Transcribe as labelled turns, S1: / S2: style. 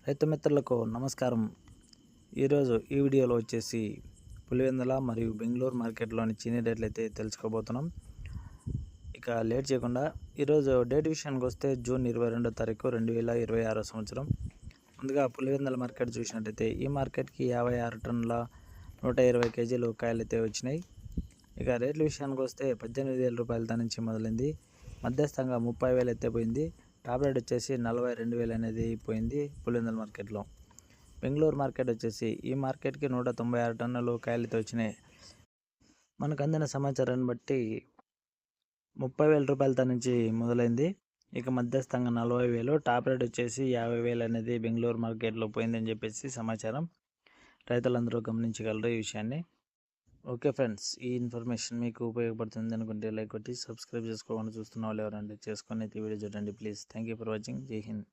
S1: రైతు మిత్రులకు నమస్కారం. ఈరోజు ఈ వీడియోలో వచ్చేసి పులివెందుల మరియు బెంగళూరు మార్కెట్లోని చీనీ రేట్లు అయితే తెలుసుకోబోతున్నాం. ఇక లేట్ చేయకుండా ఈరోజు డేట్ విషయానికి వస్తే జూన్ 22వ తారీఖు 2026 సంవత్సరం. ముందుగా పులివెందుల మార్కెట్ చూసినట్టయితే ఈ మార్కెట్కి 56 టన్నుల 120 కేజీలు కాయలు అయితే వచ్చినాయి. ఇక రేట్ల విషయానికి వస్తే 18,000 రూపాయల నుంచి మొదలైంది. మధ్యస్థంగా 30,000 అయితే పోయింది. టాప్ రేట్ వచ్చేసి 42,000 అనేది పోయింది పులివెందుల మార్కెట్లో. బెంగళూరు మార్కెట్ వచ్చేసి ఈ మార్కెట్కి 196 టన్నులు కాయలు అయితే వచ్చినాయి. మనకు అందిన సమాచారాన్ని బట్టి 30,000 రూపాయలతో నుంచి మొదలైంది. ఇక మధ్యస్థంగా 40,000, టాప్ రేట్ వచ్చేసి 50,000 అనేది బెంగళూరు మార్కెట్లో పోయిందని చెప్పేసి సమాచారం. రైతులందరూ గమనించగలరు ఈ విషయాన్ని. ఓకే ఫ్రెండ్స్, ఈ ఇన్ఫర్మేషన్ మీకు ఉపయోగపడుతుంది అనుకుంటే లైక్ కొట్టి సబ్స్క్రైబ్ చేసుకోకుండా చూస్తున్న వాళ్ళు ఎవరంటే చేసుకొని అయితే వీడియో చూడండి please. Thank you for watching. జై హింద్.